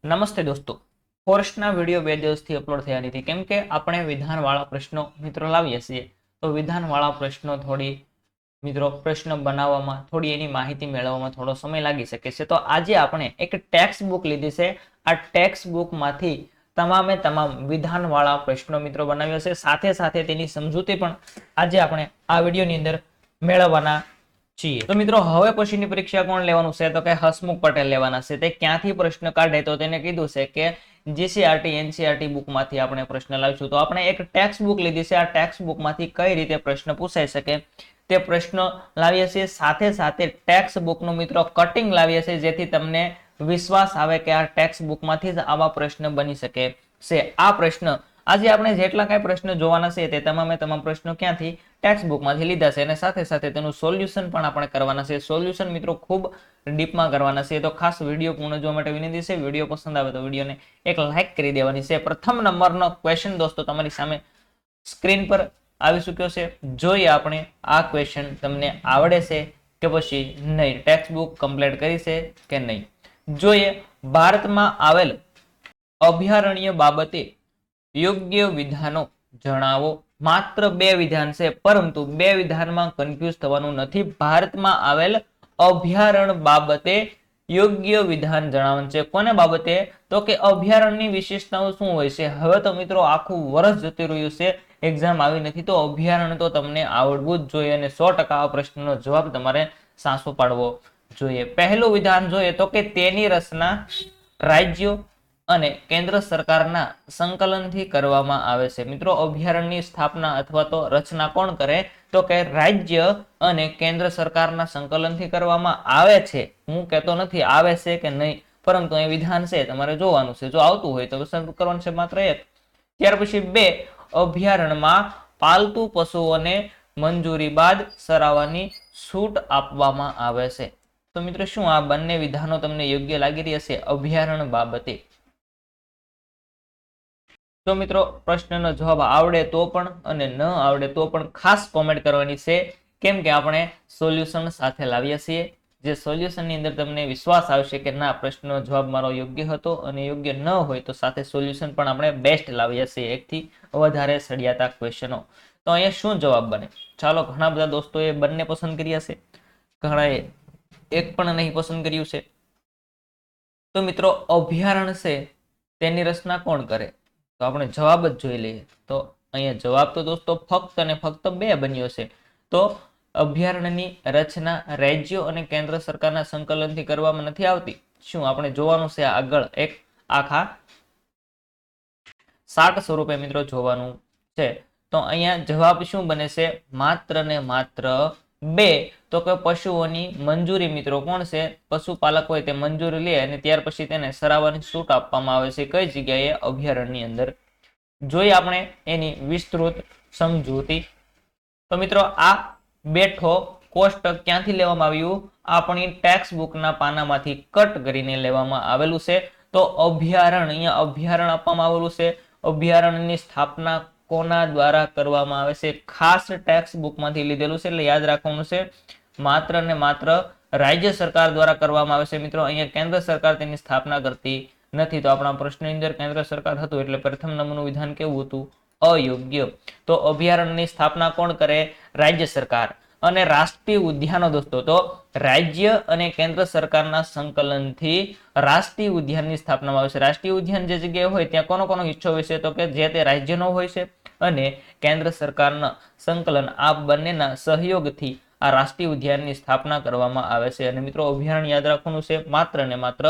નમસ્તે દોસ્તો, ફોરેસ્ટના વિડીયો 2 દિવસથી અપલોડ થયા નથી કેમ કે આપણે વિધાનવાળા પ્રશ્નો મિત્રો લાવીએ છીએ. તો વિધાનવાળા પ્રશ્નો થોડી મિત્રો પ્રશ્ન બનાવવામાં થોડી એની માહિતી મેળવવામાં થોડો સમય લાગી શકે છે. તો આજે આપણે એક ટેક્સ્ટ બુક લીધી છે. આ ટેક્સ્ટ બુકમાંથી તમામે તમામ વિધાનવાળા પ્રશ્નો મિત્રો બનાવ્યા છે. સાથે સાથે તેની સમજૂતી પણ આજે આપણે આ વિડીયોની અંદર મેળવવાના છીએ. તો મિત્રો હવે પછીની પરીક્ષા કોણ લેવાનું છે? તો કે હસમુખ પટેલ લેવાના છે. તે ક્યાંથી પ્રશ્ન કાઢે તો તેને કીધું છે કે જીસીઆરટી એનસીઆરટી બુકમાંથી આપણે પ્રશ્ન લાવીશું. તો આપણે એક ટેક્સ્ટ બુક લીધી છે. આ ટેક્સ્ટ બુકમાંથી કઈ રીતે પ્રશ્ન પૂછાઈ શકે તે પ્રશ્ન લાવીએ છીએ. સાથે સાથે ટેક્સ્ટ બુકનું મિત્રો કટિંગ લાવીએ છીએ જેથી તમને વિશ્વાસ આવે કે આ ટેક્સ્ટ બુકમાંથી જ આવા પ્રશ્ન બની શકે છે. આ પ્રશ્ન આજે આપણે જેટલા કઈ પ્રશ્ન જોવાના છે તે તમામે તમામ પ્રશ્નો ક્યાંથી ટેક્સ્ટ બુકમાંથી લીધા છે અને સાથે સાથે તેનું સોલ્યુશન પણ આપણે કરવાના છે. સોલ્યુશન મિત્રો ખૂબ ડીપમાં કરવાના છે. તો ખાસ વિડીયો પૂર્ણ જોવા માટે વિનંતી છે. વિડીયો પસંદ આવે તો વિડીયોને એક લાઈક કરી દેવાની છે. પ્રથમ નંબરનો ક્વેશ્ચન દોસ્તો તમારી સામે સ્ક્રીન પર આવી ચૂક્યો છે. જોઈએ આપણે આ ક્વેશ્ચન તમને આવડે છે કે પછી નહીં, ટેક્સ્ટ બુક કમ્પ્લીટ કરી છે કે નહીં. જોઈએ, ભારતમાં આવેલ અભયારણ્ય બાબતે યોગ્ય વિધાનો જણાવો. માત્ર 2 વિધાન છે, પરંતુ 2 વિધાનમાં કન્ફ્યુઝ થવાનું નથી. ભારતમાં આવેલ અભયારણ્ય બાબતે યોગ્ય વિધાન જણાવવાનું છે. કોને બાબતે? તો કે અભયારણ્યની વિશેષતાઓ શું હોય છે. હવે તો મિત્રો આખું વર્ષ જતું રહ્યું છે, એક્ઝામ આવી નથી, તો અભયારણ્ય તો તમને આવડવું જ જોઈએ અને 100% આ પ્રશ્નનો જવાબ તમારે સાચો પાડવો જોઈએ. પહેલું વિધાન જોઈએ તો કે તેની રચના રાજ્યો અને કેન્દ્ર સરકારના સંકલનથી કરવામાં આવે છે. મિત્રો અભયારણ્યની સ્થાપના અથવા તો રચના કોણ કરે? તો કે રાજ્ય અને કેન્દ્ર સરકારના સંકલનથી કરવામાં આવે છે. હું કહેતો નથી આવે છે કે નહીં, પરંતુ એ વિધાન છે, તમારે જોવાનું છે. જો આવતું હોય તો પસંદ કરવાનું છે માત્ર એક. ત્યાર પછી 2, અભયારણ્યમાં પાલતુ પશુઓને મંજૂરી બાદ ચરાવવાની છૂટ આપવામાં આવે છે. તો મિત્રો શું આ બંને વિધાનો તમને યોગ્ય લાગી રહ્યા છે અભયારણ્ય બાબતે? જો મિત્રો પ્રશ્નનો જવાબ આવડે તો પણ અને ન આવડે તો પણ ખાસ કોમેન્ટ કરવાની છે, કેમ કે આપણે સોલ્યુશન સાથે લાવીએ છીએ. જે સોલ્યુશનની અંદર તમને વિશ્વાસ આવશે કે ના, પ્રશ્નનો જવાબ મારો યોગ્ય હતો અને યોગ્ય ન હોય તો સાથે સોલ્યુશન પણ આપણે બેસ્ટ લાવીએ છીએ, એકથી વધારે સળિયાતા ક્વેશ્ચનો. તો અહીંયા શું જવાબ બને? ચાલો, ઘણા બધા દોસ્તોએ બંને પસંદ કર્યા છે, ઘણાએ એક પણ નહીં પસંદ કર્યું છે. તો મિત્રો અભયારણ્ય છે તેની રચના કોણ કરે? તો આપણે જવાબ જ જોઈ લઈએ. તો અહીંયા જવાબ તો દોસ્તો ફક્ત અને ફક્ત 2 બન્યો છે. તો અભયારણ્યની રચના રાજ્યો અને કેન્દ્ર સરકારના સંકલનથી કરવામાં નથી આવતી. શું આપણે જોવાનું છે આગળ એક આખા શાર્ટ સ્વરૂપે મિત્રો જોવાનું છે. તો અહીંયા જવાબ શું બને છે? માત્ર ને માત્ર 2. તો કે પશુઓની મંજૂરી મિત્રો કોણ છે? પશુપાલક હોય તે મંજૂરી લે અને ત્યાર પછી તેને ચરાવવાની છૂટ આપવામાં આવે છે. કઈ જગ્યાએ? અભયારણ્યની અંદર. જોઈએ આપણે એની વિસ્તૃત સમજૂતી. તો મિત્રો આ બેઠો કોષ્ટક ક્યાંથી લેવામાં આવ્યું? આપણી ટેક્સ્ટ બુકના પાનામાંથી કટ કરીને લેવામાં આવેલું છે. તો અભયારણ્ય, અહીંયા અભયારણ્ય આપવામાં આવેલું છે. અભયારણ્યની સ્થાપના કોના દ્વારા કરવામાં આવે છે? ખાસ ટેક્સ્ટ બુકમાંથી લીધેલું છે, એટલે યાદ રાખવાનું છે માત્ર ને માત્ર રાજ્ય સરકાર દ્વારા કરવામાં આવે છે. મિત્રો અહીંયા કેન્દ્ર સરકાર તેની સ્થાપના કરતી નથી. તો આપણા પ્રશ્નની અંદર કેન્દ્ર સરકાર હતું, એટલે પ્રથમ નંબરનું વિધાન કેવું હતું? અયોગ્ય. તો અભયારણ્યની સ્થાપના કોણ કરે? રાજ્ય સરકાર. અને રાષ્ટ્રીય ઉદ્યાનો દોસ્તો, તો રાજ્ય અને કેન્દ્ર સરકારના સંકલનથી રાષ્ટ્રીય ઉદ્યાનની સ્થાપનામાં આવે છે. રાષ્ટ્રીય ઉદ્યાન જે જગ્યાએ હોય ત્યાં કોનો કોનો હિસ્સો હોય છે? તો કે જે તે રાજ્યનો હોય છે અને કેન્દ્ર સરકારના સંકલન, આ બંનેના સહયોગથી આ રાષ્ટ્રીય ઉદ્યાનની સ્થાપના કરવામાં આવે છે. અને મિત્રો અભયારણ્ય યાદ રાખવાનું છે માત્ર ને માત્ર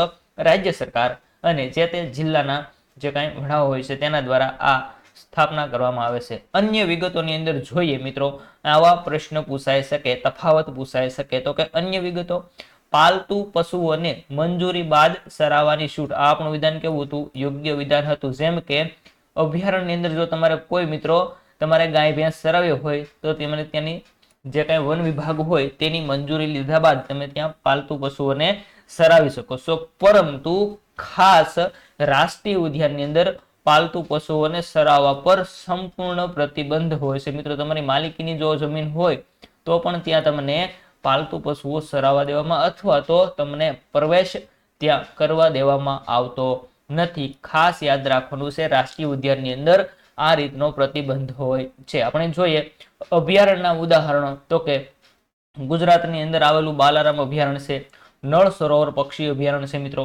રાજ્ય સરકાર અને જે તે જિલ્લાના જે કાંઈ વડાઓ હોય છે તેના દ્વારા આ સ્થાપના કરવામાં આવે છે. અન્ય વિગતોની અંદર જોઈએ મિત્રો, આવા પ્રશ્ન પૂછાઈ શકે, તફાવત પૂછાઈ શકે. તો કે અન્ય વિગતો, પાલતુ પશુઓને મંજૂરી બાદ ચરાવવાની છૂટ. આ આપણું વિધાન કેવું હતું? યોગ્ય વિધાન હતું. જેમ કે અભયારણ્યની અંદર જો તમારે કોઈ મિત્રો તમારે ગાય ભેંસ ચરાવ્યો હોય તો તમને ત્યાંની જે કાંઈ વન વિભાગ હોય તેની મંજૂરી લીધા બાદ તમે ત્યાં પાલતુ પશુઓને ચરાવી શકો છો. પરંતુ ખાસ રાષ્ટ્રીય ઉદ્યાનની અંદર પાલતુ પશુઓને ચરાવવા પર સંપૂર્ણ પ્રતિબંધ હોય છે. મિત્રો તમારી માલિકીની જો જમીન હોય તો પણ ત્યાં તમને પાલતુ પશુઓ ચરાવવા દેવામાં અથવા તો તમને પ્રવેશ ત્યાં કરવા દેવામાં આવતો નથી. ખાસ યાદ રાખવાનું છે, રાષ્ટ્રીય ઉદ્યાનની અંદર આ રીતનો પ્રતિબંધ હોય છે. આપણે જોઈએ અભયારણ્યના ઉદાહરણો, તો કે ગુજરાતની અંદર આવેલું બાલારામ અભયારણ્ય છે, નળ સરોવર પક્ષી અભયારણ્ય છે મિત્રો.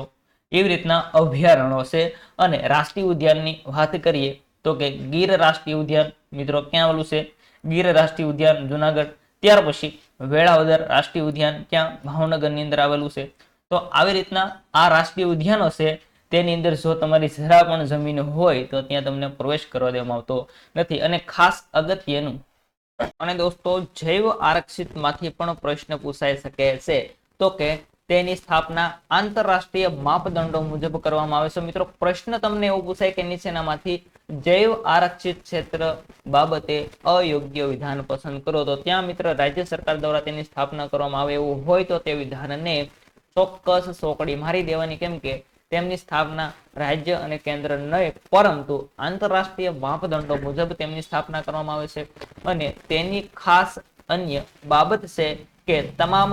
એવી રીતના અભયારણ્યો છે. અને રાષ્ટ્રીય ઉદ્યાનની વાત કરીએ તો કે ગીર રાષ્ટ્રીય ઉદ્યાન મિત્રો ક્યાં આવેલું છે? ગીર રાષ્ટ્રીય ઉદ્યાન જુનાગઢ. ત્યાર પછી વેળાવદર રાષ્ટ્રીય ઉદ્યાન ક્યાં? ભાવનગરની અંદર આવેલું છે. તો આવી રીતના આ રાષ્ટ્રીય ઉદ્યાનો છે, તેની અંદર જો તમારી જરા પણ જમીન હોય તો ત્યાં તમને પ્રવેશ કરવા દેવામાં આવતો નથી. અને ખાસ અગત્યનું, અને દોસ્તો જૈવ આરક્ષિત માંથી પણ પ્રશ્ન પૂછાઈ શકે છે, તો કે તેની સ્થાપના આંતરરાષ્ટ્રીય માપદંડો મુજબ કરવામાં આવે છે. મિત્રો પ્રશ્ન તમને એવો પૂછાય કે નીચેનામાંથી જૈવ આરક્ષિત ક્ષેત્ર બાબતે અયોગ્ય વિધાન પસંદ કરો, તો ત્યાં મિત્ર રાજ્ય સરકાર દ્વારા તેની સ્થાપના કરવામાં આવે એવું હોય તો તે વિધાનને ચોક્કસ સોકડી મારી દેવાની. કેમ કે તેમની સ્થાપના રાજ્ય અને કેન્દ્ર નહીં, પરંતુ આંતરરાષ્ટ્રીય માપદંડો મુજબ તેમની સ્થાપના કરવામાં આવે છે. અને તેની ખાસ અન્ય બાબત છે કે તમામ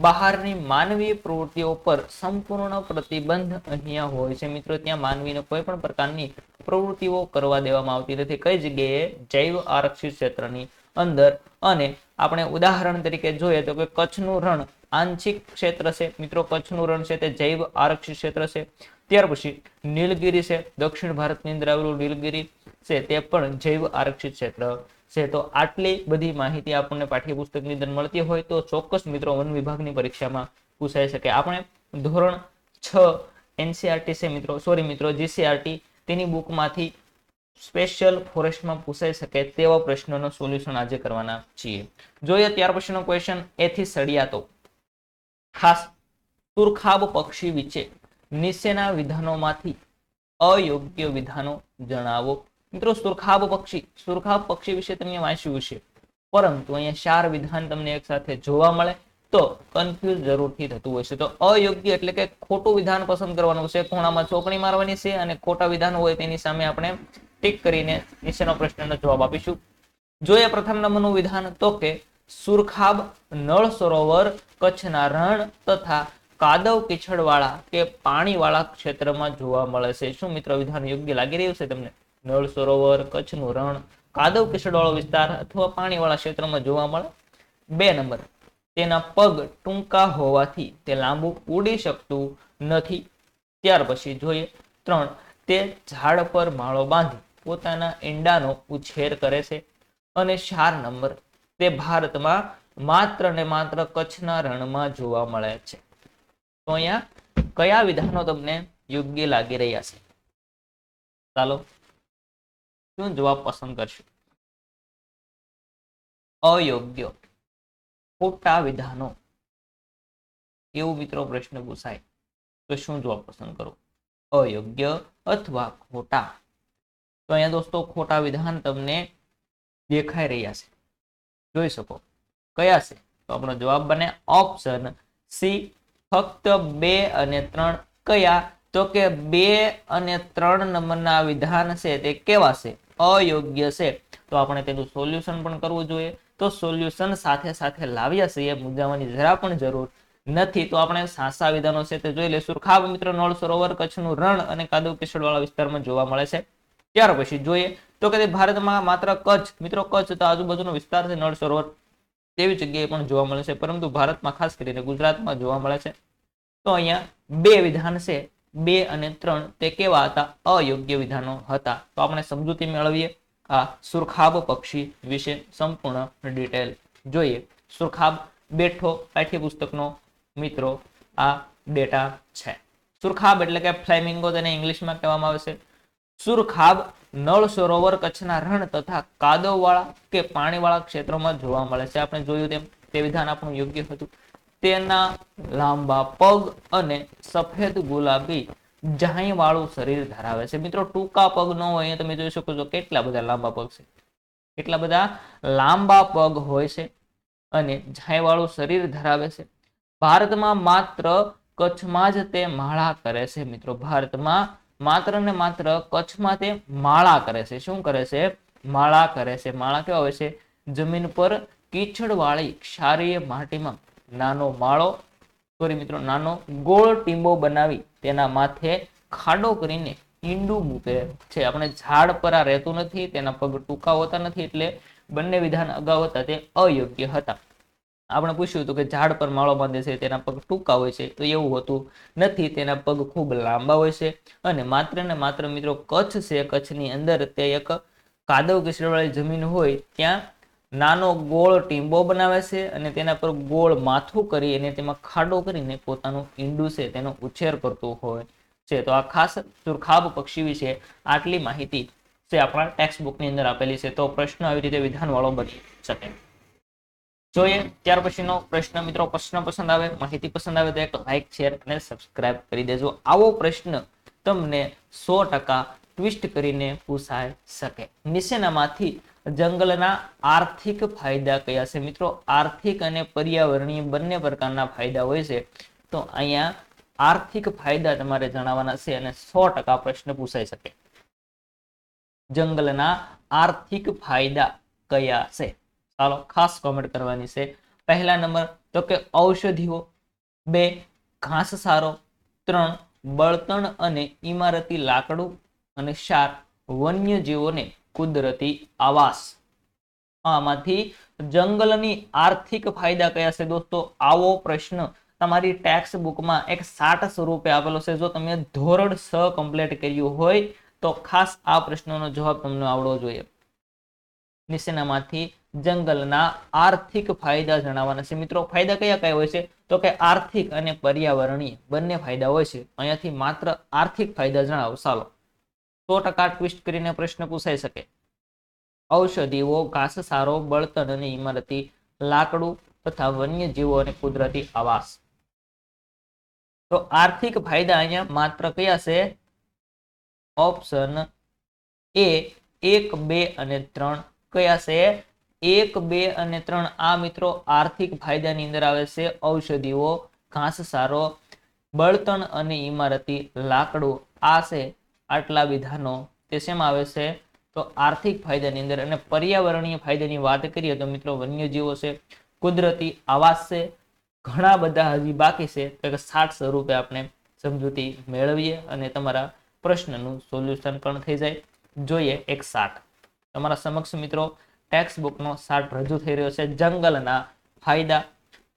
બહારની માનવીય પ્રવૃત્તિઓ પર સંપૂર્ણ પ્રતિબંધ અહીંયા હોય છે. મિત્રો ત્યાં માનવીને કોઈ પણ પ્રકારની પ્રવૃત્તિઓ કરવા દેવામાં આવતી નથી. કઈ જગ્યાએ? જૈવ આરક્ષિત ક્ષેત્રની અંદર. અને આપણે ઉદાહરણ તરીકે જોઈએ તો કે કચ્છનું રણ આંશિક ક્ષેત્ર છે મિત્રો. કચ્છનું રણ છે તે જૈવ આરક્ષિત ક્ષેત્ર છે. ત્યાર પછી નીલગિરી છે, દક્ષિણ ભારતની અંદર આવેલું નીલગિરી છે, તે પણ જૈવ આરક્ષિત ક્ષેત્ર છે. તો આટલી બધી માહિતી આપણને પાઠ્યપુસ્તકની અંદર મળતી હોય તો ચોક્કસ મિત્રો વન વિભાગની પરીક્ષામાં પૂછાઈ શકે. આપણે ધોરણ 6 એનસીઆરટી છે મિત્રો, સોરી મિત્રો જીસીઆરટી, તેની બુકમાંથી સ્પેશિયલ ફોરેસ્ટમાં પૂછાઈ શકે તેવા પ્રશ્નોનો સોલ્યુશન આજે કરવાના છીએ. જોઈએ ત્યાર પછીનો ક્વેશ્ચન, એથી સળિયાતો. ખાસ સુરખાબ પક્ષી વિશે નીચેના વિધાનોમાંથી અયોગ્ય વિધાનો જણાવો. મિત્રો સુરખાબ પક્ષી વિશે તમે વાંચ્યું છે, પરંતુ અહીંયા 4 વિધાન તમને એક સાથે જોવા મળે તો કન્ફ્યુઝ જરૂરથી થતું હોય છે. તો અયોગ્ય એટલે કે ખોટું વિધાન પસંદ કરવાનું છે, ખૂણામાં ચોકડી મારવાની છે, અને ખોટા વિધાન હોય તેની સામે આપણે ટીક કરીને નીચેનો પ્રશ્નનો જવાબ આપીશું. જોઈએ પ્રથમ નંબરનું વિધાન, તો કે સુરખાબ નળ સરોવર કચ્છના રણ તથા કાદવ કિચડવાળા કે પાણીવાળા ક્ષેત્રમાં જોવા મળે છે. શું મિત્ર વિધાન યોગ્ય લાગી રહ્યું છે તમને? નળ સરોવર, કચ્છનું રણ, કાદવ કિચડવાળો વિસ્તાર અથવા પાણીવાળા ક્ષેત્રમાં જોવા મળે. 2 નંબર, તેના પગ ટૂંકા હોવાથી તે લાંબુ ઉડી શકતું નથી. ત્યાર પછી જોઈએ 3, તે ઝાડ પર માળો બાંધી પોતાના ઈંડાનો ઉછેર કરે છે. અને 4 નંબર, તે ભારતમાં માત્ર ને માત્ર કચ્છના રણમાં જોવા મળે છે. તો અહીંયા કયા વિધાનો તમને યોગ્ય લાગી રહ્યા છે? ચાલો શું જવાબ પસંદ કરશું? અયોગ્ય, ખોટા વિધાનો, એવું મિત્રો પ્રશ્ન પૂછાય તો શું જવાબ પસંદ કરો? અયોગ્ય અથવા ખોટા? તો અહીંયા દોસ્તો ખોટા વિધાન તમને દેખાઈ રહ્યા છે, જોઈ શકો. કયા છે? તો આપણો જવાબ બને ઓપ્શન સી, ફક્ત 2 અને 3. કયા? તો કે 2 અને 3 નંબરના વિધાન છે તે કેવા છે? અયોગ્ય છે. તો આપણે તેનું સોલ્યુશન પણ કરવું જોઈએ. તો સોલ્યુશન સાથે સાથે લાવ્યા છીએ, મૂંઝાવાની જરા પણ જરૂર નથી. તો આપણે સાસા વિધાનો છે તે જોઈ લઈશું. ખાબ મિત્રો નળ સરોવર કચ્છનું રણ અને કાદવ કિચડવાળા વિસ્તારમાં જોવા મળે છે. ત્યાર પછી જોઈએ તો કે ભારતમાં માત્ર કચ્છ, મિત્રો કચ્છ તો આજુબાજુનો વિસ્તાર છે, નળ સરોવર તેવી જગ્યાએ પણ જોવા મળે છે, પરંતુ ભારતમાં ખાસ કરીને ગુજરાતમાં જોવા મળે છે. તો અહીંયા 2 વિધાન છે, 2 અને 3, તે કેવા હતા? અયોગ્ય વિધાનો હતા. તો આપણે સમજૂતી મેળવીએ આ સુરખાબ પક્ષી વિશે સંપૂર્ણ ડિટેલ જોઈએ. સુરખાબ બેઠો પાઠ્યપુસ્તકનો મિત્રો આ ડેટા છે. સુરખાબ એટલે કે ફ્લેમિંગો તેને ઇંગ્લિશમાં કહેવામાં આવે છે. સુરખાબ નળ સરોવર કચ્છના રણ તથા કાદવવાળા કે પાણીવાળા ક્ષેત્રોમાં જોવા મળે છે. આપણે જોયું તેમ તે વિધાન આપણું યોગ્ય હતું. તેના લાંબા પગ અને સફેદ ગુલાબી જાહી વાળું શરીર ધરાવે છે. મિત્રો ટૂંકા પગ ન હોય, અહીંયા તમે જોઈ શકો છો કેટલા બધા લાંબા પગ છે, કેટલા બધા લાંબા પગ હોય છે, અને જાહી વાળું શરીર ધરાવે છે. ભારતમાં માત્ર કચ્છમાં જ તે માળા કરે છે. મિત્રો ભારતમાં માત્ર ને માત્ર કચ્છમાં તે માળા કરે છે. શું કરે છે? માળા કરે છે. માળા કેવા હોય છે? જમીન પર કીચડવાળી ક્ષારીય માટીમાં નાનો માળો, સોરી મિત્રો નાનો ગોળ ટીંબો બનાવી તેના માથે ખાડો કરીને ઈંડું મૂકે છે. આપણે ઝાડ પર આ રહેતું નથી, તેના પગ ટૂંકા હોતા નથી, એટલે બંને વિધાન અગાઉ હતા તે અયોગ્ય હતા. આપણે પૂછ્યું હતું કે ઝાડ પર માળો બાંધે છે તેના પગ ટૂંકા હોય છે, તો એવું હોતું નથી, તેના પગ ખૂબ લાંબા હોય છે. અને માત્ર ને માત્ર મિત્રો કચ્છ છે, કચ્છની અંદર તે એક કાદવ કિચડવાળી જમીન હોય ત્યાં નાનો ગોળ ટીંબો બનાવે છે અને તેના પર ગોળ માથું કરી અને તેમાં ખાડો કરીને પોતાનું ઈંડું છે તેનો ઉછેર કરતું હોય છે. તો આ ખાસ સુરખાબ પક્ષી વિશે આટલી માહિતી છે આપણા ટેક્સ્ટ બુકની અંદર આપેલી છે. તો પ્રશ્ન આવી રીતે વિધાનવાળો બની શકે. જોઈએ ત્યાર પછીનો પ્રશ્ન. મિત્રો પ્રશ્ન પસંદ આવે, માહિતી પસંદ આવે તો એક લાઈક, શેર અને સબસ્ક્રાઇબ કરી દેજો. આવો પ્રશ્ન તમને 100% ટ્વિસ્ટ કરીને પૂછાઈ શકે. નીચેનામાંથી જંગલના આર્થિક ફાયદા કયા છે? મિત્રો આર્થિક અને પર્યાવરણીય બંને પ્રકારના ફાયદા હોય છે. તો અહીંયા આર્થિક ફાયદા તમારે જણાવવાના છે અને 100% પ્રશ્ન પૂછાઈ શકે. જંગલના આર્થિક ફાયદા કયા છે? ચાલો ખાસ કોમેન્ટ કરવાની છે. પહેલા નંબર તો કે ઔષધિઓ, 2 ઘાસચારો, 3 બળતણ અને ઇમારતી લાકડું અને 4 વન્યજીવોને કુદરતી આવાસ. આમાંથી જંગલની આર્થિક ફાયદા કયા છે દોસ્તો? આવો પ્રશ્ન તમારી ટેક્સ્ટ બુકમાં એક 60 સ્વરૂપે આપેલો છે. જો તમે ધોરણ 6 કમ્પ્લીટ કર્યું હોય તો ખાસ આ પ્રશ્નનો જવાબ તમને આવડવો જોઈએ. નીચેનામાંથી જંગલના આર્થિક ફાયદા જણાવવાના છે. મિત્રો ફાયદા કયા કયા હોય છે? તો કે આર્થિક અને પર્યાવરણીય બંને ફાયદા હોય છે. અહીંયાથી માત્ર આર્થિક ફાયદા જણાવો. ચાલો 100% ટ્વિસ્ટ કરીને પ્રશ્ન પૂછાઈ શકે. ઔષધિઓ, ઘાસચારો, બળતણ અને ઇમારતી લાકડું તથા વન્યજીવો અને કુદરતી આવાસ. તો આર્થિક ફાયદા અહીંયા માત્ર કયા છે? ઓપ્શન એ 1, 2 અને 3 કયા છે? 1, 2 અને 3 આ મિત્રો આર્થિક ફાયદાની અંદર આવે છે. ઔષધિઓ, ઘાસચારો, બળતણ અને ઇમારતી લાકડું આ છે. આટલા વિધાનો તે શેમાં આવે છે? તો આર્થિક ફાયદાની અંદર. અને પર્યાવરણીય ફાયદાની વાત કરીએ તો મિત્રો વન્યજીવો છે, કુદરતી આવાસ છે, ઘણા બધા હજી બાકી છે. તો 60 સ્વરૂપે આપણે સમજૂતી મેળવીએ અને તમારા પ્રશ્નનું સોલ્યુશન પણ થઈ જાય. જોઈએ એક 60 તમારા સમક્ષ મિત્રો ટેક્સ્ટ બુકનો 60 રજૂ થઈ રહ્યો છે. જંગલના ફાયદા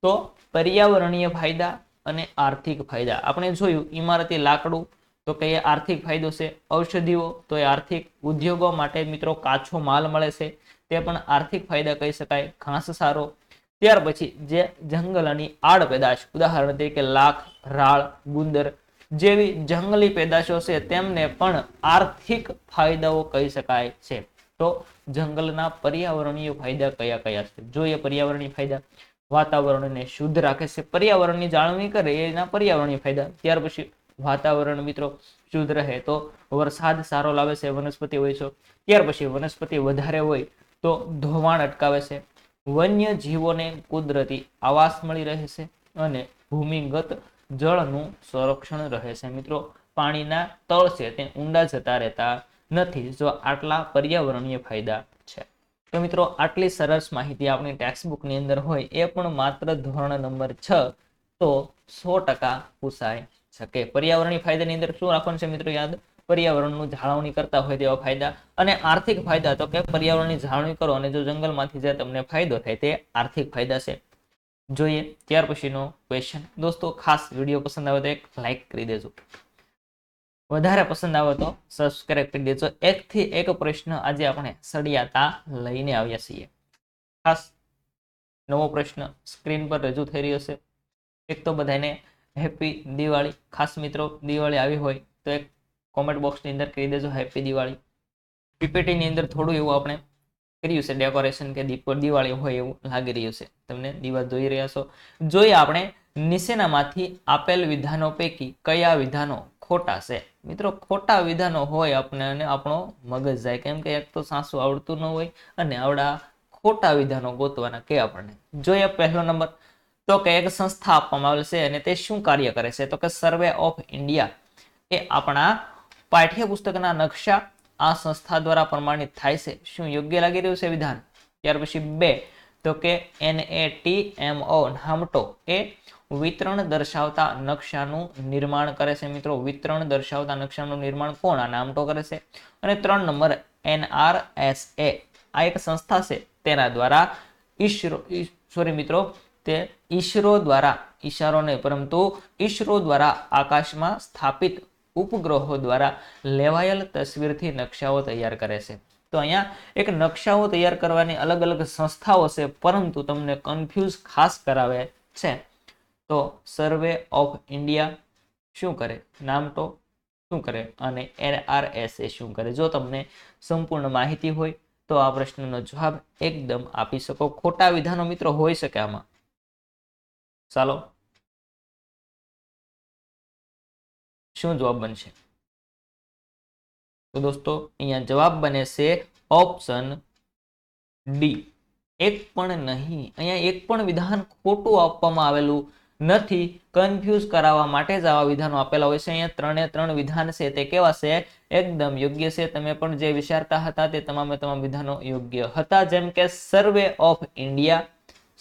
તો પર્યાવરણીય ફાયદા અને આર્થિક ફાયદા. આપણે જોયું ઇમારતી લાકડું તો કે એ આર્થિક ફાયદો છે. ઔષધિઓ તો એ આર્થિક ઉદ્યોગો માટે મિત્રો કાચો માલ મળે છે, તે પણ આર્થિક ફાયદા કહી શકાય. ઘાસચારો, ત્યાર પછી જે જંગલની આડ પેદાશ, ઉદાહરણ તરીકે લાખ, રાળ, ગુંદર જેવી જંગલી પેદાશો છે તેમને પણ આર્થિક ફાયદાઓ કહી શકાય છે. તો જંગલના પર્યાવરણીય ફાયદા કયા કયા છે? જોઈએ પર્યાવરણીય ફાયદા. વાતાવરણને શુદ્ધ રાખે છે, પર્યાવરણની જાળવણી કરે એના પર્યાવરણીય ફાયદા. ત્યાર પછી વાતાવરણ મિત્રો શુદ્ધ રહે તો વરસાદ સારો લાવે છે, વનસ્પતિ હોય છે. ત્યાર પછી વનસ્પતિ વધારે હોય તો ધોવાણ અટકાવે છે. વન્ય જીવોને કુદરતી આવાસ મળી રહે છે અને ભૂમિગત જળનું સંરક્ષણ રહે છે. મિત્રો પાણીના તળ છે તે ઊંડા જતા રહેતા નથી. જો આટલા પર્યાવરણીય ફાયદા છે. તો મિત્રો આટલી સરસ માહિતી આપણી ટેક્સ્ટ બુકની અંદર હોય એ પણ માત્ર ધોરણ નંબર 6 તો 100% પૂછાય શકે. પર્યાવરણીય ફાયદાની અંદર શું રાખવાનું છે મિત્રો યાદ? પર્યાવરણનું જાળવણી કરતા હોય તેવા ફાયદા. અને આર્થિક ફાયદા તો કે પર્યાવરણની જાળવણી કરો અને જો જંગલમાંથી જે તમને ફાયદો થાય તે આર્થિક ફાયદા છે. જોઈએ ત્યાર પછીનો ક્વેશ્ચન. દોસ્તો ખાસ વિડીયો પસંદ આવે તો એક લાઈક કરી દેજો, વધારે પસંદ આવે તો સબસ્ક્રાઇબ કરી દેજો. 1 થી 1 પ્રશ્ન આજે આપણે સડિયાતા લઈને આવ્યા છીએ. ખાસ નવો પ્રશ્ન સ્ક્રીન પર રજૂ થઈ રહ્યો છે. એક તો બધાને હેપી દિવાળી. ખાસ મિત્રો દિવાળી આવી હોય તો એક કોમેન્ટ બોક્સની અંદર કહી દેજો હેપી દિવાળી. પીપીટીની અંદર થોડું એવું આપણે કર્યું છે ડેકોરેશન કે દિવાળી હોય એવું લાગી રહ્યું છે. તમને દીવા જોઈ રહ્યા છો. જોઈએ આપણે નીચેનામાંથી આપેલ વિધાનો પૈકી કયા વિધાનો ખોટા છે? મિત્રો ખોટા વિધાનો હોય આપણે અને આપણો મગજ જાય, કેમ કે એક તો સાસુ આવડતું ન હોય અને આવડા ખોટા વિધાનો ગોતવાના કે આપણને. જોઈએ પહેલો નંબર તો કે એક સંસ્થા આપવામાં આવેલ છે અને તે શું કાર્ય કરે છે? તો કે સર્વે ઓફ ઇન્ડિયા એ આપણા પાઠ્યપુસ્તકના નકશા આ સંસ્થા દ્વારા પ્રમાણિત થાય છે. શું યોગ્ય લાગી રહ્યું છે વિધાન? ત્યાર પછી 2 તો કે NATMO નામટો એ વિતરણ દર્શાવતા નકશાનું નિર્માણ કરે છે મિત્રો. વિતરણ દર્શાવતા નકશાનું નિર્માણ કોણ? આ નામટો કરે છે. અને 3 નંબર NRSA, આ એક સંસ્થા છે, તેના દ્વારા ઈસરો દ્વારા, ઈશારો નહીં પરંતુ ઈસરો દ્વારા આકાશમાં સ્થાપિત ઉપગ્રહો દ્વારા લેવાયેલ તસવીરથી નકશાઓ તૈયાર કરે છે. તો અહીંયા એક નકશાઓ તૈયાર કરવાની અલગ અલગ સંસ્થાઓ છે, પરંતુ તમને કન્ફ્યુઝ ખાસ કરાવે છે. તો સર્વે ઓફ ઇન્ડિયા શું કરે? નામટો શું કરે? અને NRSA શું કરે? જો તમને સંપૂર્ણ માહિતી હોય તો આ પ્રશ્નનો જવાબ એકદમ આપી શકો. ખોટા વિધાનો મિત્રો હોઈ શકે આમાં. ચાલો, શું જવાબ બનશે? તો દોસ્તો અહીંયા જવાબ બને છે ઓપ્શન ડી, એક પણ નહીં. અહીંયા એક પણ વિધાન ખોટું આપવામાં આવેલું નથી. કન્ફ્યુઝ કરાવવા માટે જ આવા વિધાનો આપેલા હોય છે. અહીંયા 3 વિધાન છે તે કેવા છે? એકદમ યોગ્ય છે. તમે પણ જે વિચારતા હતા તે તમામે તમામ વિધાનો યોગ્ય હતા. જેમ કે survey of India,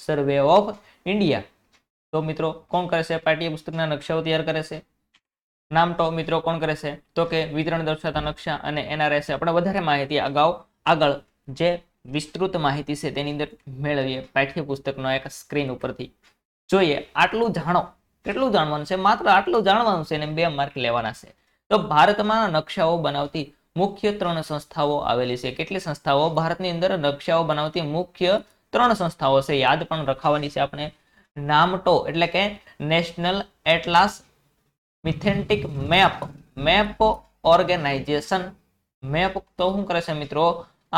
survey of India તો મિત્રો કોણ કરે છે? પાઠ્યપુસ્તકના નકશાઓ તૈયાર કરે છે. નામટો મિત્રો કોણ કરે છે? તો કે વિતરણ દર્શાવતા નકશા. અને NRSA આપણે વધારે માહિતી આગળ જે વિસ્તૃત માહિતી છે તેની અંદર મેળવીએ પાઠ્યપુસ્તકનો એક સ્ક્રીન ઉપરથી. જોઈએ, આટલું જાણો. કેટલું જાણવાનું છે? માત્ર આટલું જાણવાનું છે અને 2 માર્ક લેવાના છે. તો ભારતમાં નકશાઓ બનાવતી મુખ્ય 3 સંસ્થાઓ આવેલી છે. કેટલી સંસ્થાઓ? ભારતની અંદર નકશાઓ બનાવતી મુખ્ય 3 સંસ્થાઓ છે. યાદ પણ રખાવાની છે આપણે. નામટો એટલે કે national atlas thematic map organisation. Map તો શું કરે છે મિત્રો?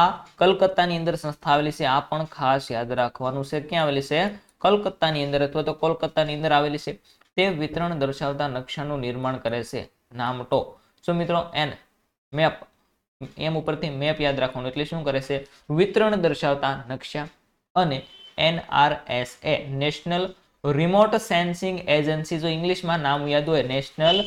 આ કલકત્તાની અંદર સંસ્થા આવેલી છે. આ પણ ખાસ યાદ રાખવાનું છે. ક્યાં આવેલી છે? કલકત્તાની અંદર અથવા તો કોલકાતાની અંદર આવેલી છે. તે વિતરણ દર્શાવતા નકશાનું નિર્માણ કરે છે. નામટો. સો મિત્રો મેપ, એમ ઉપરથી મેપ યાદ રાખવાનું. એટલે શું કરે છે? વિતરણ દર્શાવતા નકશા. અને NRSA national remote sensing agency. જો ઇંગ્લિશમાં નામ યાદ હોય, નેશનલ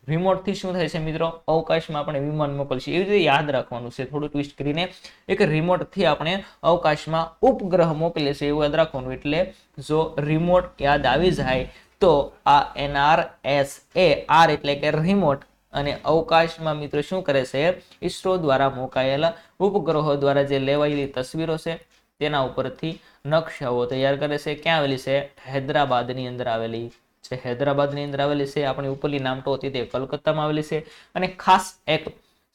રિમોટ થી શું થાય છે મિત્રો? અવકાશમાં આપણે વિમાન મોકલશું. એવી રીતે યાદ રાખવાનું છે. થોડું ટ્વિસ્ટ કરીને એક રિમોટ થી આપણે અવકાશમાં ઉપગ્રહ મોકલે છે એવું યાદ રાખવાનું. એટલે જો રિમોટ યાદ આવી જાય તો આ NRSA, આર એટલે કે રિમોટ, અને અવકાશમાં મિત્રો શું કરે છે? ઈસરો દ્વારા મુકાયેલા ઉપગ્રહો દ્વારા જે લેવાયેલી તસવીરો છે તેના ઉપરથી નકશાઓ તૈયાર કરે છે. ક્યાં આવેલી છે? હૈદરાબાદની અંદર આવેલી છે. હૈદરાબાદની અંદર આવેલી છે. આપણી ઉપરલી નામટો હતી તે કલકત્તામાં આવેલી છે. અને ખાસ એક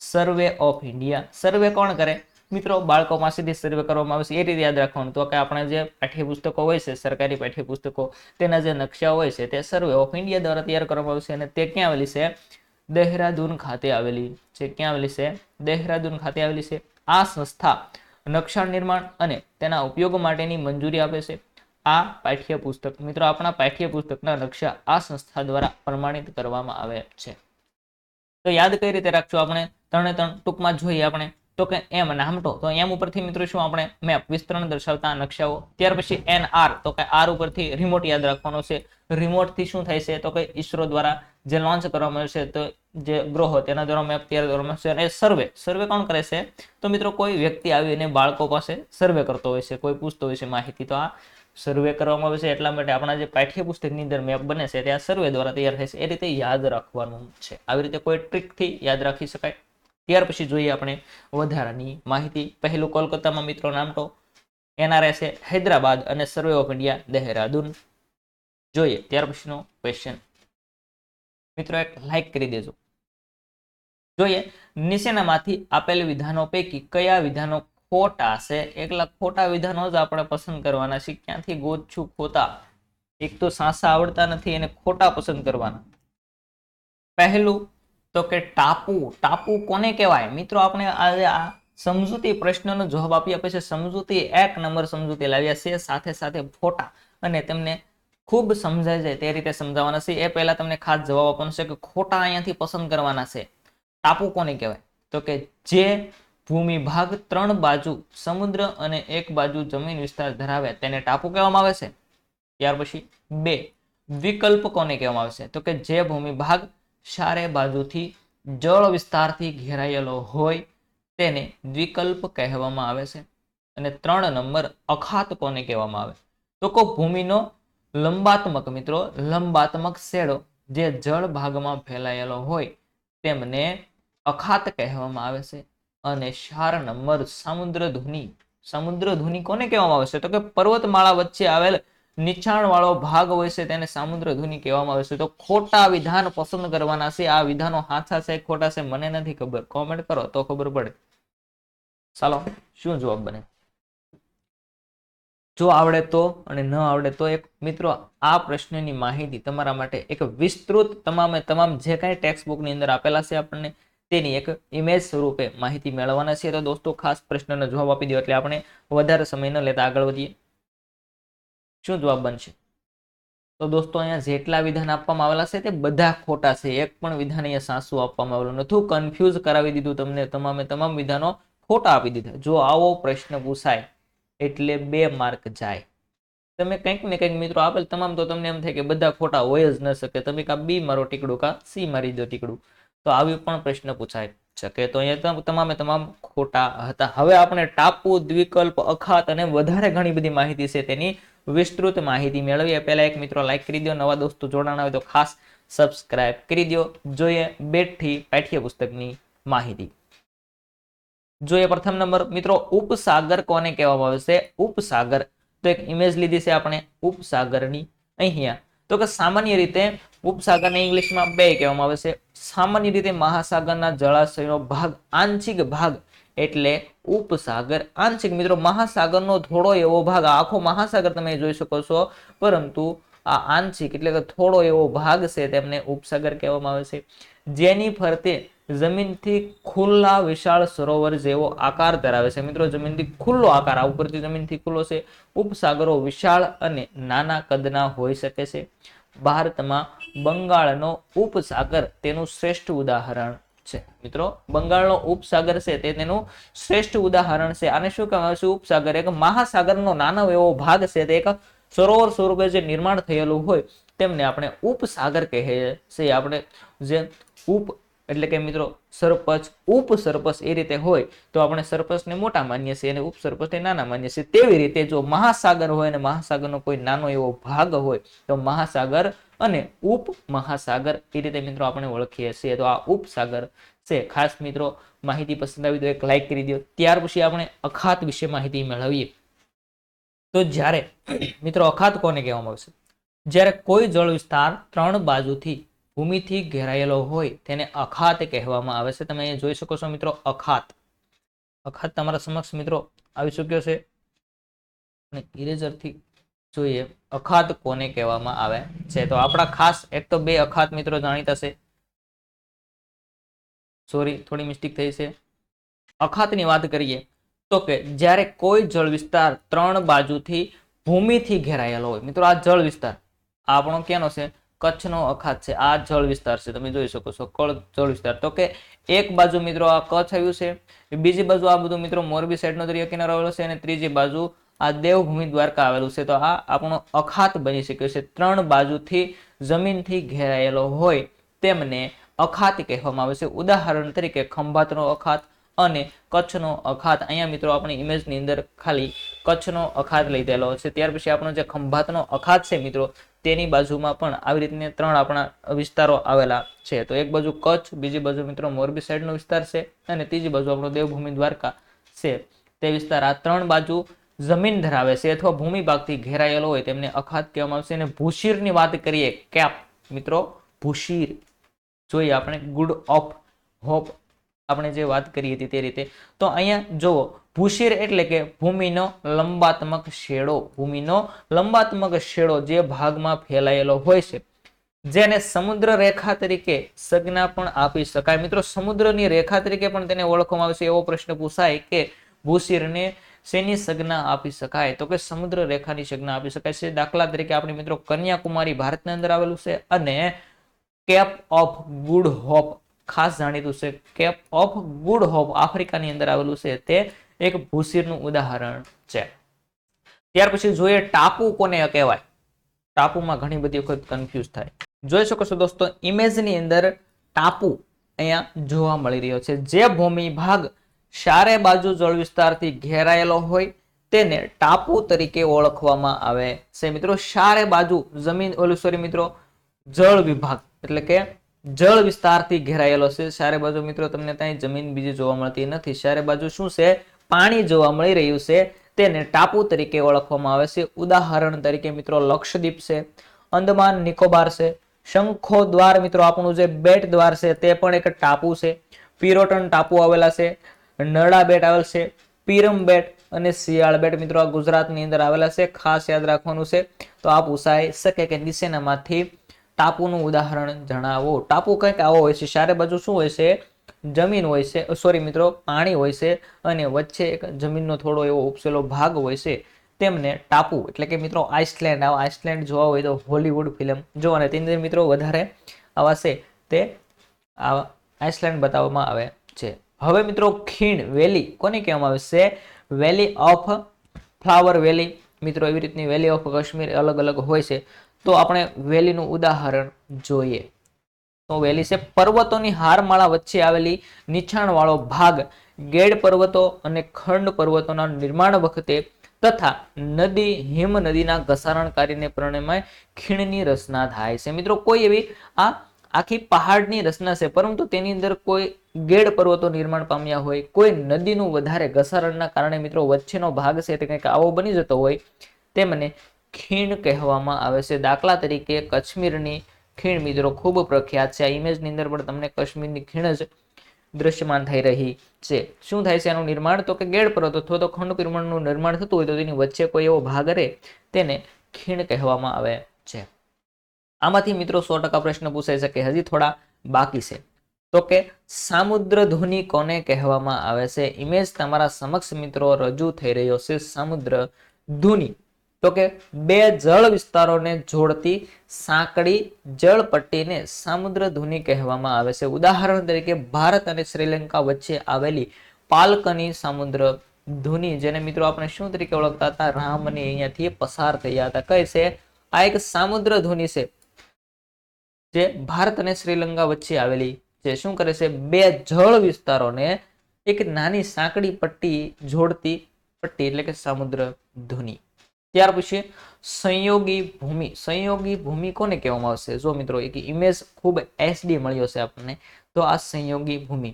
સર્વે ઓફ ઇન્ડિયા. સર્વે કોણ કરે મિત્રો? બાળકો પાસેથી સર્વે કરવામાં આવે છે. એ રીતે યાદ રાખવાનું. તો કે આપણે જે પાઠ્યપુસ્તકો હોય છે, સરકારી પાઠ્યપુસ્તકો, તેના જે નકશા હોય છે તે સર્વે ઓફ ઇન્ડિયા દ્વારા તૈયાર કરવામાં આવે છે. અને તે ક્યાં આવેલી છે? દેહરાદૂન ખાતે આવેલી છે. ક્યાં આવેલી છે? દેહરાદૂન ખાતે આવેલી છે. આ સંસ્થા નકશા નિર્માણ અને તેના ઉપયોગ માટેની મંજૂરી આપે છે. આ પાઠ્યપુસ્તક મિત્રો, આપણા પાઠ્યપુસ્તકના નકશા આ સંસ્થા દ્વારા પ્રમાણિત કરવામાં આવે છે. તો યાદ કઈ રીતે રાખશું આપણે? 3 ટૂંકમાં જોઈએ આપણે. તો કે એમ નામટો, તો એમ ઉપરથી મિત્રો શું આપણે? મેપ, વિસ્તરણ દર્શાવતા નકશાઓ. ત્યાર પછી NR, તો કે આર ઉપરથી રિમોટ યાદ રાખવાનો છે. રિમોટ થી શું થાય છે? તો કે ઈસરો દ્વારા જે લોન્ચ કરવામાં આવે છે તો જે ગ્રહો, તેના દ્વારા મેપ તૈયાર કરવામાં આવે છે. અને સર્વે કોણ કરે છે? તો મિત્રો કોઈ વ્યક્તિ આવીને બાળકો પાસે સર્વે કરતો હોય છે, કોઈ પૂછતો હોય છે માહિતી, તો આ સર્વે કરવામાં આવે છે. એટલા માટે આપણા જે પાઠ્યપુસ્તકની અંદર મેપ બને છે તે આ સર્વે દ્વારા તૈયાર થાય છે. એ રીતે યાદ રાખવાનું છે. આવી રીતે કોઈ ટ્રીકથી યાદ રાખી શકાય. ત્યાર પછી જોઈએ આપણે વધારાની માહિતી. પહેલું કોલકાતામાં મિત્રો નામટો, NRSA હૈદરાબાદ, અને સર્વે ઓફ ઇન્ડિયા દેહરાદૂન. જોઈએ ત્યાર પછીનો ક્વેશ્ચન. મિત્રો એક લાઈક કરી દેજો. જોઈએ, નીચેનામાંથી આપેલ વિધાનો પૈકી કયા વિધાનો ખોટા છે? એકલા ખોટા વિધાનો જ આપણે પસંદ કરવાના છે. ક્યાંથી ગોતશું ખોટા? એક તો સાસા આવડતા નથી એને ખોટા પસંદ કરવાના. પહેલું તો કે ટાપુ. ટાપુ કોને કહેવાય મિત્રો? આપણે આજે આ સમજૂતી પ્રશ્નનો જવાબ આપી આપે છે. સમજૂતી 1 નંબર સમજૂતી લાવ્યા છે, સાથે સાથે ફોટા, અને તેમને ખૂબ સમજાય જાય તે રીતે સમજાવવાના છે. એ પહેલા તમને ખાસ જવાબ આપવાનો છે કે ખોટા અહીંયાથી પસંદ કરવાના છે. ટાપુ કોને કહેવાય? તો કે જે ભૂમિ ભાગ 3 બાજુ સમુદ્ર અને 1 બાજુ જમીન વિસ્તાર ધરાવે તેને ટાપુ કહેવામાં આવે છે. ત્યાર પછી 2 વિકલ્પ કોને કહેવામાં આવે છે? તો કે જે ભૂમિ ભાગ ચારે બાજુથી જળ વિસ્તારથી ઘેરાયેલો હોય તેને વિકલ્પ કહેવામાં આવે છે. અને 3 નંબર અખાત કોને કહેવામાં આવે? તો કે ભૂમિનો લંબાત્મક મિત્રો લંબાત્મક શેડો જે જળ ભાગમાં ફેલાયેલો હોય તેમને અખાત કહેવામાં આવે છે. અને 4 નંબર સમુદ્ર ધુની કોને કહેવામાં આવે છે? તો કે પર્વતમાળા વચ્ચે આવેલ નીચાણ વાળો ભાગ હોય છે તેને સમુદ્ર ધુની કહેવામાં આવે છે. તો ખોટા વિધાન પસંદ કરવાના છે. આ વિધાનો સાચા છે ખોટા છે મને નથી ખબર, કોમેન્ટ કરો તો ખબર પડે. ચાલો શું જવાબ બને? જો આવડે તો અને ન આવડે તો એક મિત્રો આ પ્રશ્નની માહિતી તમારા માટે એક વિસ્તૃત તમામે તમામ જે કાંઈ ટેક્સ્ટ બુકની અંદર આપેલા છે આપણને તેની એક ઇમેજ સ્વરૂપે માહિતી મેળવવાના છે. તો દોસ્તો ખાસ પ્રશ્નનો જવાબ આપી દો એટલે આપણે વધારે સમય ન લેતા આગળ વધીએ. શું જવાબ બનશે? તો દોસ્તો અહીંયા જેટલા વિધાન આપવામાં આવેલા છે તે બધા ખોટા છે. એક પણ વિધાન અહીંયા સાચું આપવામાં આવેલું નથી. કન્ફ્યુઝ કરાવી દીધું તમને, તમામે તમામ વિધાનો ખોટા આપી દીધા. જો આવો પ્રશ્ન પૂછાય એટલે 2 માર્ક જાય. તમે કંઈક ને કંઈક મિત્રો આપેલ તમામ તો તમને એમ થાય કે બધા ખોટા હોય જ ન શકે, તમે કાં બી મારો ટીકડું કાં સી મારી દો ટીકડું, તો આવી પણ પ્રશ્ન પૂછાય શકે. તો અહીંયા તમામે તમામ ખોટા હતા. હવે આપણે ટાપુ, દ્વિકલ્પ, અખાત અને વધારે ઘણી બધી માહિતી છે તેની વિસ્તૃત માહિતી મેળવીએ. પહેલા એક મિત્રો લાઈક કરી દો, નવા દોસ્તો જોડાણ આવે તો ખાસ સબસ્ક્રાઇબ કરી દો. જોઈએ બેઠી પાઠ્યપુસ્તકની માહિતી. જોઈએ પ્રથમ નંબર મિત્રો ઉપસાગર કોને કહેવામાં આવે છે? ઉપસાગર તો એક ઇમેજ લીધી છે આપણે ઉપસાગરની અહીંયા. તો કે સામાન્ય રીતે ઉપસાગરને ઇંગ્લિશમાં 2 કહેવામાં આવે છે. સામાન્ય રીતે મહાસાગરના જળાશયનો ભાગ, આંશિક ભાગ એટલે ઉપસાગર. આંશિક મિત્રો મહાસાગરનો થોડો એવો ભાગ, આખો મહાસાગર તમે જોઈ શકો છો, પરંતુ આ આંશિક એટલે કે થોડો એવો ભાગ છે તેમને ઉપસાગર કહેવામાં આવે છે. જેની ફરતે જમીનથી ખુલ્લા વિશાળ સરોવર જેવો આકાર ધરાવે છે. મિત્રો જમીનથી ખુલ્લો આકાર, આ ઉપરથી જમીનથી ખુલ્લો છે. ઉપસાગરો વિશાળ અને નાના કદના હોઈ શકે છે. ભારતમાં બંગાળનો ઉપસાગર તેનું શ્રેષ્ઠ ઉદાહરણ છે. મિત્રો બંગાળનો ઉપસાગર છે તે તેનું શ્રેષ્ઠ ઉદાહરણ છે. આને શું કહેવાય છે? ઉપસાગર. એક મહાસાગરનો નાનો એવો ભાગ છે તે એક સરોવર સ્વરૂપે જે નિર્માણ થયેલું હોય તેમને આપણે ઉપસાગર કહીએ છીએ. આપણે જે ઉપ એટલે કે મિત્રો સરપંચ, ઉપસરપંચ એ રીતે હોય તો આપણે સરપંચને મોટા માનીએ છીએ અને ઉપસરપંચને નાના માનીએ છીએ. તેવી રીતે જો મહાસાગર હોય અને મહાસાગરનો કોઈ નાનો એવો ભાગ હોય તો મહાસાગર અને ઉપમહાસાગર એ રીતે મિત્રો આપણે ઓળખીએ છીએ. તો આ ઉપસાગર છે. ખાસ મિત્રો માહિતી પસંદ આવી તો એક લાઈક કરી દો. ત્યાર પછી આપણે અખાત વિશે માહિતી મેળવીએ. તો જ્યારે મિત્રો અખાત કોને કહેવામાં આવશે? જ્યારે કોઈ જળ વિસ્તાર 3 બાજુથી ભૂમિથી ઘેરાયેલો હોય તેને અખાત કહેવામાં આવે છે. તમે અહીંયા જોઈ શકો છો મિત્રો અખાત. અખાત તમારા સમક્ષ મિત્રો આવી ચૂક્યો છે અને ઇરેઝરથી જોઈએ અખાત કોને કહેવામાં આવે છે. તો આપણા ખાસ એક તો 2 અખાત મિત્રો જાણીતા છે. સોરી થોડી મિસ્ટેક થઈ છે. અખાતની વાત કરીએ તો કે જ્યારે કોઈ જળ વિસ્તાર 3 બાજુથી ભૂમિથી ઘેરાયેલો હોય. મિત્રો આ જળ વિસ્તાર આપણો ક્યાંનો છે? કચ્છનો અખાત છે. આ જળ વિસ્તાર છે, તમે જોઈ શકો છો જળ વિસ્તાર. તો કે એક બાજુ મિત્રો આ કચ્છ આવ્યું છે, બીજી બાજુ આ બધું મિત્રો મોરબી સાઈડનો દરિયા કિનારો આવેલો છે અને ત્રીજી બાજુ આ દેવભૂમિ દ્વારકા આવેલું છે. તો આ આપણો અખાત બની શક્યો છે. 3 બાજુથી જમીનથી ઘેરાયેલો હોય તેમને અખાત કહેવામાં આવે છે. ઉદાહરણ તરીકે ખંભાતનો અખાત અને કચ્છનો અખાત. અહીંયા મિત્રો આપણી ઇમેજની અંદર ખાલી કચ્છનો અખાત લીધેલો છે. ત્યાર પછી આપણો જે ખંભાતનો અખાત છે મિત્રો તેની બાજુમાં પણ આવી રીતના 3 આપણા વિસ્તારો આવેલા છે. તો એક બાજુ કચ્છ, બીજી બાજુ મિત્રો મોરબી સાઈડનો વિસ્તાર છે અને ત્રીજી બાજુ આપણો દેવભૂમિ દ્વારકા છે તે વિસ્તાર. આ 3 બાજુ જમીન ધરાવે છે અથવા ભૂમિ ભાગથી ઘેરાયેલો હોય તેમને અખાત કહેવામાં આવશે. અને ભૂશીરની વાત કરીએ, કેપ મિત્રો ભૂશીર જોઈએ આપણે ગુડ ઓફ હોપ આપણે જે વાત કરી હતી તે રીતે. તો અહીંયા જુઓ ભૂશીર એટલે કે ભૂમિનો લંબાત્મક શેડો. ભૂમિનો લંબાત્મક શેડો જે ભાગમાં ફેલાયેલો હોય છે જેને સમુદ્ર રેખા તરીકે સંજ્ઞા પણ આપી શકાય. મિત્રો સમુદ્રની રેખા તરીકે પણ તેને ઓળખવામાં આવે છે. એવો પ્રશ્ન પૂછાય કે ભૂશીરને શેની સંજ્ઞા આપી શકાય? તો કે સમુદ્ર રેખાની સંજ્ઞા આપી શકાય છે. દાખલા તરીકે આપણે મિત્રો કન્યાકુમારી ભારતની અંદર આવેલું છે અને કેપ ઓફ ગુડ હોપ ખાસ જાણીતું છે. કેપ ઓફ ગુડ હોપ આફ્રિકાની અંદર આવેલું છે. તે એક ભૂશીરનું ઉદાહરણ છે. ત્યાર પછી જોઈએ ટાપુ કોને કહેવાય? ટાપુમાં ઘણી બધી વખત કન્ફ્યુઝ થાય. જોઈ શકો છો દોસ્તો ઇમેજની અંદર ટાપુ અહીંયા જોવા મળી રહ્યો છે. જે ભૂમિ ભાગ ચારે બાજુ જળ વિસ્તારથી ઘેરાયેલો હોય તેને ટાપુ તરીકે ઓળખવામાં આવે છે મિત્રો. ચારે બાજુ જમીન મિત્રો જળ વિભાગ એટલે કે જળ વિસ્તારથી ઘેરાયેલો છે. ચારે બાજુ મિત્રો તમને ત્યાં જમીન બીજી જોવા મળતી નથી. ચારે બાજુ શું છે? પાણી જોવા મળી રહ્યું છે. તેને ટાપુ તરીકે ઓળખવામાં આવે છે. ઉદાહરણ તરીકે મિત્રો લક્ષદ્વીપ છે, અંદમાન નિકોબાર છે, શંખો દ્વાર મિત્રો આપણું જે બેટ દ્વાર છે તે પણ એક ટાપુ છે. પિરોટન ટાપુ આવેલા છે, નરડા બેટ આવેલ છે, પીરમ બેટ અને શિયાળ બેટ મિત્રો આ ગુજરાતની અંદર આવેલા છે. ખાસ યાદ રાખવાનું છે. તો આ પૂછાઈ શકે કે નીચેનામાંથી ટાપુનું ઉદાહરણ જણાવો. ટાપુ કંઈક આવો હોય છે. ચારે બાજુ શું હોય છે? જમીન હોય છે, સોરી મિત્રો પાણી હોય છે અને વચ્ચે એક જમીનનો થોડો એવો ઉપસેલો ભાગ હોય છે. તેમને ટાપુ એટલે કે મિત્રો આઇસલેન્ડ, આવા આઇસલેન્ડ જોવા હોય તો હોલીવુડ ફિલ્મ જોવાને તેની અંદર મિત્રો વધારે આવા છે તે આઇસલેન્ડ બતાવવામાં આવે છે. હવે મિત્રો ખીણ વેલી કોને કહેવામાં આવે છે? વેલી ઓફ ફ્લાવર વેલી મિત્રો એવી રીતની વેલી ઓફ કાશ્મીર અલગ અલગ હોય છે. તો આપણે વેલીનું ઉદાહરણ જોઈએ તો વેલી છે પર્વતોની હારમાળા વચ્ચે આવેલી નીચાણવાળો ભાગ ગેડ પર્વતો અને ખંડ પર્વતોના નિર્માણ વખતે તથા નદી હિમ નદીના ઘસારણકારીને પરિણામે ખીણની રચના થાય છે. મિત્રો કોઈ એવી આ આખી પહાડની રચના છે પરંતુ તેની અંદર કોઈ ગેડ પર્વતો નિર્માણ પામ્યા હોય, કોઈ નદીનું વધારે ઘસારણના કારણે મિત્રો વચ્ચેનો ભાગ છે તે કંઈક આવો બની જતો હોય તેમને ખીણ કહેવામાં આવે છે. દાખલા તરીકે કાશ્મીરની ખીણ મિત્રો ખૂબ પ્રખ્યાત છે. આ ઇમેજની અંદર પણ તમને કાશ્મીરની ખીણ જ દ્રશ્યમાન થઈ રહી છે. શું થાય છે એનું નિર્માણ? તો કે ગેડ પર્વત અથવા તો ખંડ પરિમાણનું નિર્માણ થતું હોય તો તેની વચ્ચે કોઈ એવો ભાગ રહે તેને ખીણ કહેવામાં આવે છે. આમાંથી મિત્રો 100% પ્રશ્ન પૂછાઈ શકે. હજી થોડા બાકી છે. તો કે સામુદ્ર ધુની કોને કહેવામાં આવે છે? ઇમેજ તમારા સમક્ષ મિત્રો રજૂ થઈ રહ્યો છે. સામુદ્ર ધુની તો કે બે જળ વિસ્તારોને જોડતી સાંકડી જળપટ્ટીને સામુદ્ર ધુની કહેવામાં આવે છે. ઉદાહરણ તરીકે ભારત અને શ્રીલંકા વચ્ચે આવેલી પાલકની સામુદ્ર ધુની, જેને મિત્રો આપણે શું તરીકે ઓળખતા હતા? રામની અહીંયાથી પસાર થયા હતા. કઈ છે? આ એક સામુદ્ર ધુની છે જે ભારત અને શ્રીલંકા વચ્ચે આવેલી છે. શું કરે છે? બે જળ વિસ્તારોને એક નાની સાંકડી પટ્ટી જોડતી પટ્ટી એટલે કે સામુદ્ર ધુની. ત્યાર પછી સંયોગી ભૂમિ. સંયોગી ભૂમિ કોને કહેવામાં આવશે? જો મિત્રો એક ઇમેજ ખૂબ HD મળ્યો છે આપણને. તો આ સંયોગી ભૂમિ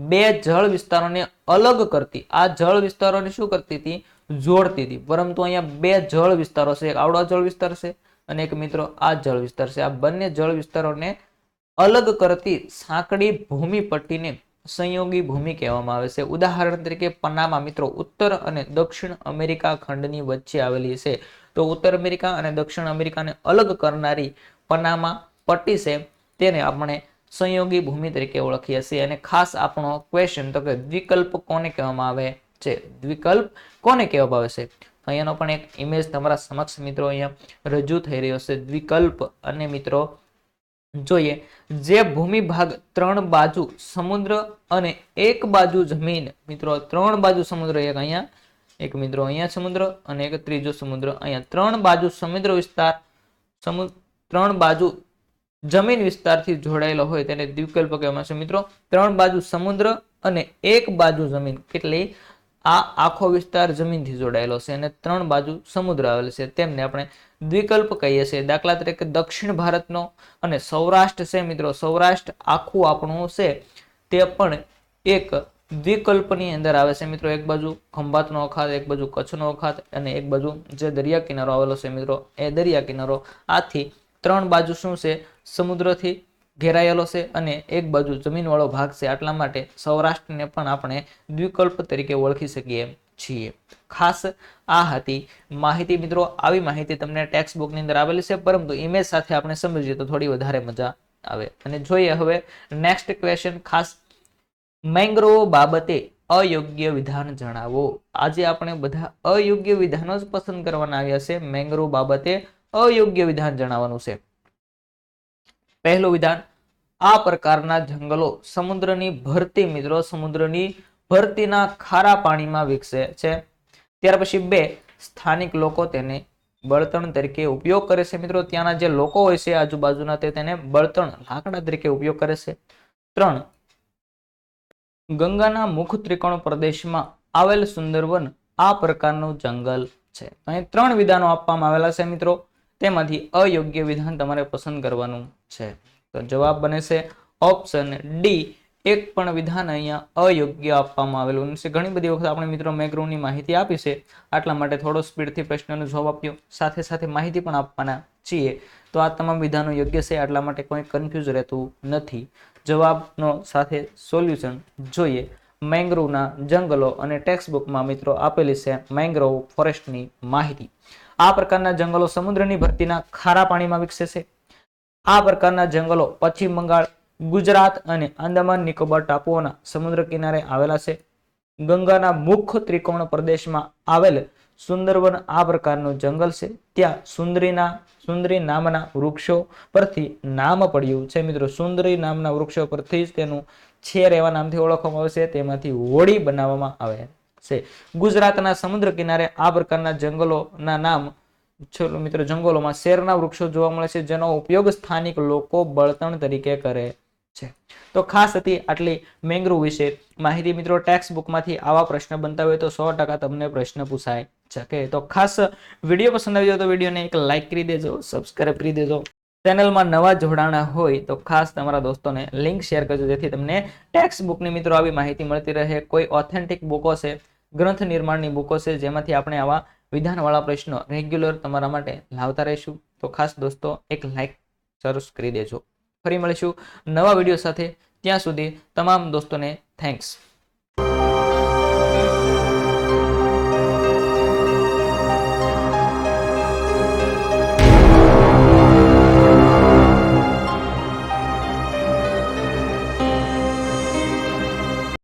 બે જળ વિસ્તારોને અલગ કરતી, આ જળ વિસ્તારોને શું કરતી હતી? જોડતી હતી. પરંતુ અહીંયા બે જળ વિસ્તારો છે, એક આવડો જળ વિસ્તાર છે અને એક મિત્રો આ જળ વિસ્તાર છે. આ બંને જળ વિસ્તારોને અલગ કરતી સાંકડી ભૂમિ પટ્ટીને સંયોગી ભૂમિ કહેવામાં આવે છે. ઉદાહરણ તરીકે પનામા મિત્રો ઉત્તર અને દક્ષિણ અમેરિકા ખંડની વચ્ચે આવેલી છે. તો ઉત્તર અમેરિકા અને દક્ષિણ અમેરિકાને અલગ કરનારી પનામા પટ્ટી છે તેને આપણે સંયોગી ભૂમિ તરીકે ઓળખીએ છીએ. અને ખાસ આપણો ક્વેશ્ચન તો કે દ્વિકલ્પ કોને કહેવામાં આવે છે? દ્વિકલ્પ કોને કહેવામાં આવે છે? અહીંયાનો પણ એક ઇમેજ તમારા સમક્ષ મિત્રો અહીંયા રજૂ થઈ રહ્યો છે. દ્વિકલ્પ અને મિત્રો જોઈએ જે ભૂમિ ભાગ ત્રણ બાજુ સમુદ્ર અને એક બાજુ જમીન મિત્રો ત્રણ બાજુ સમુદ્ર, એક અહીંયા, એક મિત્રો અહીંયા સમુદ્ર અને એક ત્રીજો સમુદ્ર અહીંયા, ત્રણ બાજુ સમુદ્ર વિસ્તાર ત્રણ બાજુ જમીન વિસ્તારથી જોડાયેલો હોય તેને દ્વિકલ્પ કહેવામાં આવે છે. મિત્રો ત્રણ બાજુ સમુદ્ર અને એક બાજુ જમીન એટલે આ આખો વિસ્તાર જમીનથી જોડાયેલો છે અને ત્રણ બાજુ સમુદ્ર આવેલ છે તેમને આપણે દ્વિકલ્પ કહીએ છીએ. દાખલા તરીકે દક્ષિણ ભારતનો અને સૌરાષ્ટ્ર છે મિત્રો, સૌરાષ્ટ્ર આખું આપણું છે તે પણ એક દ્વિકલ્પની અંદર આવે છે મિત્રો. એક બાજુ ખંભાતનો અખાત, એક બાજુ કચ્છનો અખાત અને એક બાજુ જે દરિયા કિનારો આવેલો છે મિત્રો એ દરિયા કિનારો. આથી ત્રણ બાજુ શું છે? સમુદ્રથી ઘેરાયેલો છે અને એક બાજુ જમીનવાળો ભાગ છે. આટલા માટે સૌરાષ્ટ્રને પણ આપણે દ્વિકલ્પ તરીકે ઓળખી શકીએ છીએ. ખાસ આ હતી માહિતી મિત્રો. આવી માહિતી તમને ટેક્સ્ટ બુકની અંદર આવેલી છે પરંતુ ઇમેજ સાથે આપણે સમજીએ તો થોડી વધારે મજા આવે. અને જોઈએ હવે નેક્સ્ટ ક્વેશ્ચન. ખાસ મેંગ્રોવ બાબતે અયોગ્ય વિધાન જણાવો. આજે આપણે બધા અયોગ્ય વિધાનો જ પસંદ કરવાના આવ્યા છે. મેંગ્રોવ બાબતે અયોગ્ય વિધાન જણાવવાનું છે. પહેલું વિધાન, આ પ્રકારના જંગલો સમુદ્રની ભરતી મિત્રો સમુદ્રની ભરતીના ખારા પાણીમાં વિકસે છે. ત્યાર પછી 2, સ્થાનિક લોકો તેને બળતણ તરીકે ઉપયોગ કરે છે. મિત્રો ત્યાંના જે લોકો હોય છે આજુબાજુના તે તેને બળતણ લાકડા તરીકે ઉપયોગ કરે છે. 3, ગંગાના મુખ ત્રિકોણ પ્રદેશમાં આવેલ સુંદરવન આ પ્રકારનું જંગલ છે. અહીં 3 વિધાનો આપવામાં આવેલા છે મિત્રો, તેમાંથી અયોગ્ય વિધાન તમારે પસંદ કરવાનું છે. તો જવાબ બને છે ઓપ્શન ડી. એક પણ વિધાન અહીંયા અયોગ્ય આપવામાં આવેલું છે. ઘણી બધી વખત આપણે મિત્રો મેંગ્રોવની માહિતી આપી છે, આટલા માટે થોડો સ્પીડથી પ્રશ્નનો જવાબ આપ્યો, સાથે સાથે માહિતી પણ આપવાના છીએ. તો આ તમામ વિધાનો યોગ્ય છે, આટલા માટે કોઈ કન્ફ્યુઝ રહેતું નથી. જવાબનો સાથે સોલ્યુશન જોઈએ. મેંગ્રોવના જંગલો અને ટેક્સ્ટ બુકમાં મિત્રો આપેલી છે મેંગ્રોવ ફોરેસ્ટની માહિતી. આ પ્રકારના જંગલો સમુદ્રની ભરતીના ખારા પાણીમાં વિકસે છે. આ પ્રકારના જંગલો પશ્ચિમ બંગાળ, ગુજરાત અને આંદામાન નિકોબાર ટાપુઓના સમુદ્ર કિનારે આવેલા છે. ગંગાના મુખ્ય ત્રિકોણ પ્રદેશમાં આવેલ સુંદરવન આ પ્રકારનું જંગલ છે. ત્યાં સુંદરી નામના વૃક્ષો પરથી નામ પડ્યું છે મિત્રો. સુંદરી નામના વૃક્ષો પરથી જ તેનું છેર એવા નામથી ઓળખવામાં આવે છે. તેમાંથી હોડી બનાવવામાં આવે છે. ગુજરાતના સમુદ્ર કિનારે આ પ્રકારના જંગલોના નામ મિત્રો જંગલોમાં શેરના વૃક્ષો જોવા મળે છે, જેનો ઉપયોગ સ્થાનિક લોકો બળતણ તરીકે કરે છે. તો ખાસ હતી આટલી મેંગ્રોવ વિશે માહિતી મિત્રો. ટેક્સ્ટ બુકમાંથી આવા પ્રશ્ન બનતા હોય તો 100% તમને પ્રશ્ન પૂછાય શકે. તો ખાસ વિડીયો પસંદ આવી જાય તો વિડીયોને એક લાઈક કરી દેજો, સબસ્ક્રાઇબ કરી દેજો. ચેનલમાં નવા જોડાણા હોય તો ખાસ તમારા દોસ્તોને લિંક શેર કરજો, જેથી તમને ટેક્સ્ટ બુકની મિત્રો આવી માહિતી મળતી રહે. કોઈ ઓથેન્ટિક બુકો છે, ગ્રંથ નિર્માણની બુકો છે, જેમાંથી આપણે આવા વિધાનવાળા પ્રશ્નો રેગ્યુલર તમારા માટે લાવતા રહીશું. તો ખાસ દોસ્તો એક લાઈક જરૂર કરી દેજો. ફરી મળીશું નવા વિડીયો સાથે. ત્યાં સુધી તમામ દોસ્તોને થેન્ક્સ.